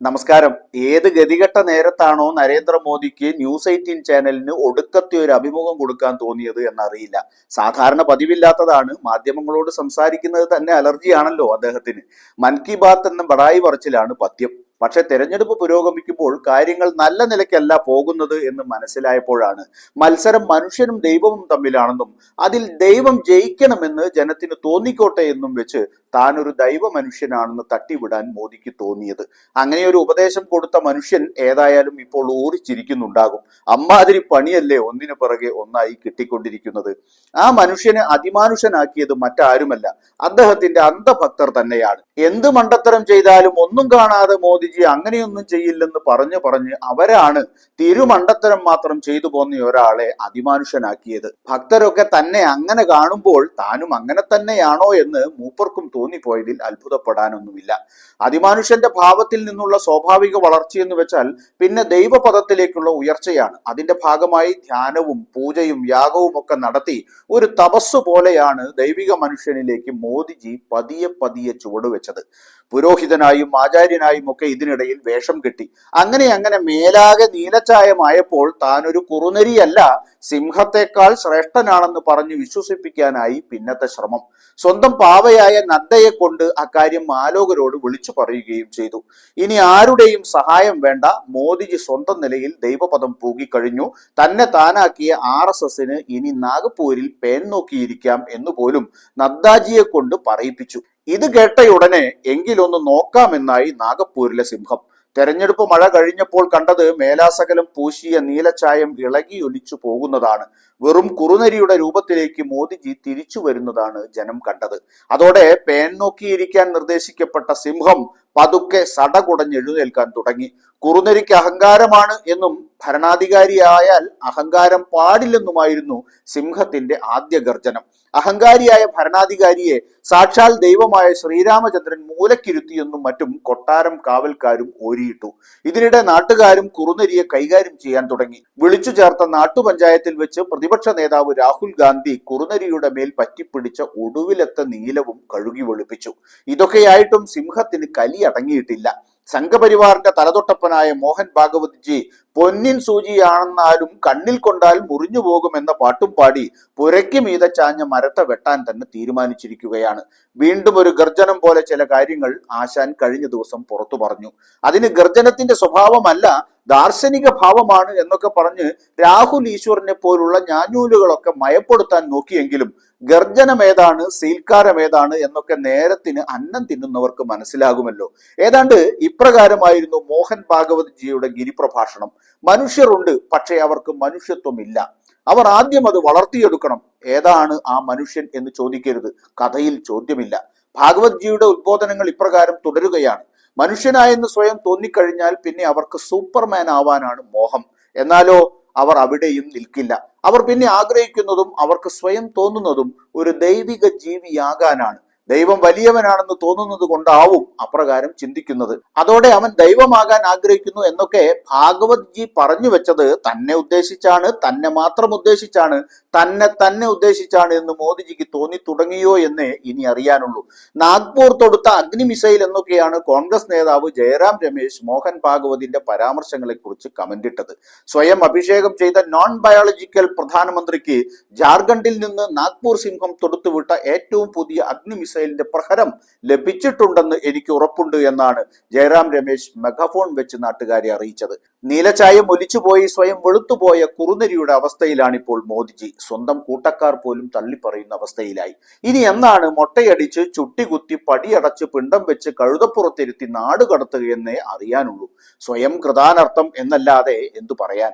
നമസ്കാരം. ഏത് ഗതികെട്ട നേരത്താണോ നരേന്ദ്രമോദിക്ക് ന്യൂസ് 18 ചാനലിന് ഒടുക്കത്തെ ഒരു അഭിമുഖം കൊടുക്കാൻ തോന്നിയത് എന്നറിയില്ല. സാധാരണ പതിവില്ലാത്തതാണ്. മാധ്യമങ്ങളോട് സംസാരിക്കുന്നത് തന്നെ അലർജിയാണല്ലോ അദ്ദേഹത്തിന്. മൻ കി ബാത്ത് എന്ന ബടായി പറച്ചിലാണ് പഥ്യം. പക്ഷെ തെരഞ്ഞെടുപ്പ് പുരോഗമിക്കുമ്പോൾ കാര്യങ്ങൾ നല്ല നിലയ്ക്കല്ല പോകുന്നത് എന്ന് മനസ്സിലായപ്പോഴാണ് മത്സരം മനുഷ്യനും ദൈവവും തമ്മിലാണെന്നും അതിൽ ദൈവം ജയിക്കണമെന്ന് ജനത്തിന് തോന്നിക്കോട്ടെ എന്നും വെച്ച് താൻ ഒരു ദൈവ മനുഷ്യനാണെന്ന് തട്ടിവിടാൻ മോദിക്ക് തോന്നിയത്. അങ്ങനെ ഒരു ഉപദേശം കൊടുത്ത മനുഷ്യൻ ഏതായാലും ഇപ്പോൾ ഊറിച്ചിരിക്കുന്നുണ്ടാകും. അമ്മാതിരി പണിയല്ലേ ഒന്നിനു പിറകെ ഒന്നായി കിട്ടിക്കൊണ്ടിരിക്കുന്നത്. ആ മനുഷ്യനെ അതിമാനുഷനാക്കിയത് മറ്റാരുമല്ല, അദ്ദേഹത്തിന്റെ അന്ധഭക്തർ തന്നെയാണ്. എന്ത് മണ്ടത്തരം ചെയ്താലും ഒന്നും കാണാതെ മോദിജി അങ്ങനെയൊന്നും ചെയ്യില്ലെന്ന് പറഞ്ഞ് അവരാണ് തിരുമണ്ടത്തരം മാത്രം ചെയ്തു പോന്ന ഒരാളെ അതിമാനുഷനാക്കിയത്. ഭക്തരൊക്കെ തന്നെ അങ്ങനെ കാണുമ്പോൾ താനും അങ്ങനെ തന്നെയാണോ എന്ന് മൂപ്പർക്കും തോന്നിപ്പോയതിൽ അത്ഭുതപ്പെടാനൊന്നുമില്ല. അതിമാനുഷ്യന്റെ ഭാവത്തിൽ നിന്നുള്ള സ്വാഭാവിക വളർച്ചയെന്ന് വെച്ചാൽ പിന്നെ ദൈവപദത്തിലേക്കുള്ള ഉയർച്ചയാണ്. അതിന്റെ ഭാഗമായി ധ്യാനവും പൂജയും യാഗവും ഒക്കെ നടത്തി ഒരു തപസ്സു പോലെയാണ് ദൈവിക മനുഷ്യനിലേക്ക് മോദിജി പതിയെ പതിയെ ചുവടുവെച്ചത്. പുരോഹിതനായും ആചാര്യനായും ഒക്കെ ഇതിനിടയിൽ വേഷം കെട്ടി. അങ്ങനെ മേലാകെ നീലച്ചായമായപ്പോൾ താനൊരു കുറുനരിയല്ല, സിംഹത്തെക്കാൾ ശ്രേഷ്ഠനാണെന്ന് പറഞ്ഞു വിശ്വസിപ്പിക്കാനായി പിന്നത്തെ ശ്രമം. സ്വന്തം പാവയായ നദ്ദയെ കൊണ്ട് അക്കാര്യം ആലോകരോട് വിളിച്ചു പറയുകയും ചെയ്തു. ഇനി ആരുടെയും സഹായം വേണ്ട, മോദിജി സ്വന്തം നിലയിൽ ദൈവപദം പൂകിക്കഴിഞ്ഞു. തന്നെ താനാക്കിയ RSSന് ഇനി നാഗ്പൂരിൽ പേൻ നോക്കിയിരിക്കാം എന്നുപോലും നദ്ദാജിയെ കൊണ്ട് പറയിപ്പിച്ചു. ഇത് കേട്ടയുടനെ എങ്കിലൊന്ന് നോക്കാമെന്നായി നാഗപ്പൂരിലെ സിംഹം. തെരഞ്ഞെടുപ്പ് മഴ കഴിഞ്ഞപ്പോൾ കണ്ടത് മേലാസകലം പൂശിയ നീലച്ചായം ഇളകിയൊലിച്ചു പോകുന്നതാണ്. വെറും കുറുനരിയുടെ രൂപത്തിലേക്ക് മോദിജി തിരിച്ചു വരുന്നതാണ് ജനം കണ്ടത്. അതോടെ പേൻ നോക്കിയിരിക്കാൻ നിർദ്ദേശിക്കപ്പെട്ട സിംഹം പതുക്കെ സടകുടഞ്ഞെഴുന്നേൽക്കാൻ തുടങ്ങി. കുറുനരിക്ക് അഹങ്കാരമാണ് എന്നും ഭരണാധികാരിയായാൽ അഹങ്കാരം പാടില്ലെന്നുമായിരുന്നു സിംഹത്തിന്റെ ആദ്യ ഗർജനം. അഹങ്കാരിയായ ഭരണാധികാരിയെ സാക്ഷാൽ ദൈവമായ ശ്രീരാമചന്ദ്രൻ മൂലക്കിരുത്തിയെന്നും മറ്റും കൊട്ടാരം കാവൽക്കാരും ഓരിയിട്ടു. ഇതിനിടെ നാട്ടുകാരും കുറുനരിയെ കൈകാര്യം ചെയ്യാൻ തുടങ്ങി. വിളിച്ചു ചേർത്ത നാട്ടുപഞ്ചായത്തിൽ വെച്ച് പ്രതിപക്ഷ നേതാവ് രാഹുൽ ഗാന്ധി കുറുനരിയുടെ മേൽ പറ്റിപ്പിടിച്ച ഒടുവിലത്തെ നീലവും കഴുകി വെളുപ്പിച്ചു. ഇതൊക്കെയായിട്ടും സിംഹത്തിന് കലി അടങ്ങിയിട്ടില്ല. സംഘപരിവാറിന്റെ തലതൊട്ടപ്പനായ മോഹൻ ഭാഗവത്ജി പൊന്നിൻ സൂചിയാണെന്നാലും കണ്ണിൽ കൊണ്ടാൽ മുറിഞ്ഞു പോകുമെന്ന പാട്ടും പാടി പുരയ്ക്ക് മീതെ ചാഞ്ഞ മരത്തെ വെട്ടാൻ തന്നെ തീരുമാനിച്ചിരിക്കുകയാണ്. വീണ്ടും ഒരു ഗർജനം പോലെ ചില കാര്യങ്ങൾ ആശാൻ കഴിഞ്ഞ ദിവസം പുറത്തു പറഞ്ഞു. അതിന് ഗർജനത്തിന്റെ സ്വഭാവമല്ല, ദാർശനിക ഭാവമാണ് എന്നൊക്കെ പറഞ്ഞ് രാഹുൽ ഈശ്വറിനെ പോലുള്ള ഞാഞ്ഞൂലുകളൊക്കെ മയപ്പെടുത്താൻ നോക്കിയെങ്കിലും ഗർജനം ഏതാണ് സീൽക്കാരം ഏതാണ് എന്നൊക്കെ നേരത്തിന് അന്നം തിന്നുന്നവർക്ക് മനസ്സിലാകുമല്ലോ. ഏതാണ്ട് ഇപ്രകാരമായിരുന്നു മോഹൻ ഭാഗവത്ജിയുടെ ഗിരിപ്രഭാഷണം. മനുഷ്യരുണ്ട്, പക്ഷേ അവർക്ക് മനുഷ്യത്വമില്ല. അവർ ആദ്യം അത് വളർത്തിയെടുക്കണം. ഏതാണ് ആ മനുഷ്യൻ എന്ന് ചോദിക്കരുത്, കഥയിൽ ചോദ്യമില്ല. ഭാഗവത്ജിയുടെ ഉദ്ബോധനങ്ങൾ ഇപ്രകാരം തുടരുകയാണ്. മനുഷ്യനായെന്ന് സ്വയം തോന്നിക്കഴിഞ്ഞാൽ പിന്നെ അവർക്ക് സൂപ്പർമാൻ ആവാനാണ് മോഹം. എന്നാലോ അവർ അവിടെയും നിൽക്കില്ല. അവർ പിന്നെ ആഗ്രഹിക്കുന്നതും അവർക്ക് സ്വയം തോന്നുന്നതും ഒരു ദൈവിക ജീവിയാകാനാണ്. ദൈവം വലിയവനാണെന്ന് തോന്നുന്നത് കൊണ്ടാവും അപ്രകാരം ചിന്തിക്കുന്നത്. അതോടെ അവൻ ദൈവമാകാൻ ആഗ്രഹിക്കുന്നു എന്നൊക്കെ ഭാഗവത്ജി പറഞ്ഞു വെച്ചത് തന്നെ ഉദ്ദേശിച്ചാണ്, തന്നെ മാത്രം ഉദ്ദേശിച്ചാണ്, തന്നെ ഉദ്ദേശിച്ചാണ് എന്ന് മോദിജിക്ക് തോന്നി തുടങ്ങിയോ എന്നേ ഇനി അറിയാനുള്ളൂ. നാഗ്പൂർ തൊടുത്ത അഗ്നി മിസൈൽ എന്നൊക്കെയാണ് കോൺഗ്രസ് നേതാവ് ജയറാം രമേശ് മോഹൻ ഭാഗവതിന്റെ പരാമർശങ്ങളെ കുറിച്ച് കമന്റ് ഇട്ടത്. സ്വയം അഭിഷേകം ചെയ്ത നോൺ ബയോളജിക്കൽ പ്രധാനമന്ത്രിക്ക് ജാർഖണ്ഡിൽ നിന്ന് നാഗ്പൂർ സിംഹം തൊടുത്തുവിട്ട ഏറ്റവും പുതിയ അഗ്നി മിസൈലിന്റെ പ്രഹരം ലഭിച്ചിട്ടുണ്ടെന്ന് എനിക്ക് ഉറപ്പുണ്ട് എന്നാണ് ജയറാം രമേശ് മെഗാഫോൺ വെച്ച് നാട്ടുകാരെ അറിയിച്ചത്. നീലച്ചായം ഒലിച്ചുപോയി സ്വയം വെളുത്തുപോയ കുറുനരിയുടെ അവസ്ഥയിലാണിപ്പോൾ മോദിജി. സ്വന്തം കൂട്ടക്കാർ പോലും തള്ളിപ്പറയുന്ന അവസ്ഥയിലായി. ഇനി എന്നാണ് മൊട്ടയടിച്ച് ചുട്ടികുത്തി പടിയടച്ച് പിണ്ടം വെച്ച് കഴുതപ്പുറത്തിരുത്തി നാട് കടത്തുകയെന്നേ അറിയാനുള്ളൂ. സ്വയം കൃതാനർത്ഥം എന്നല്ലാതെ എന്തു പറയാൻ.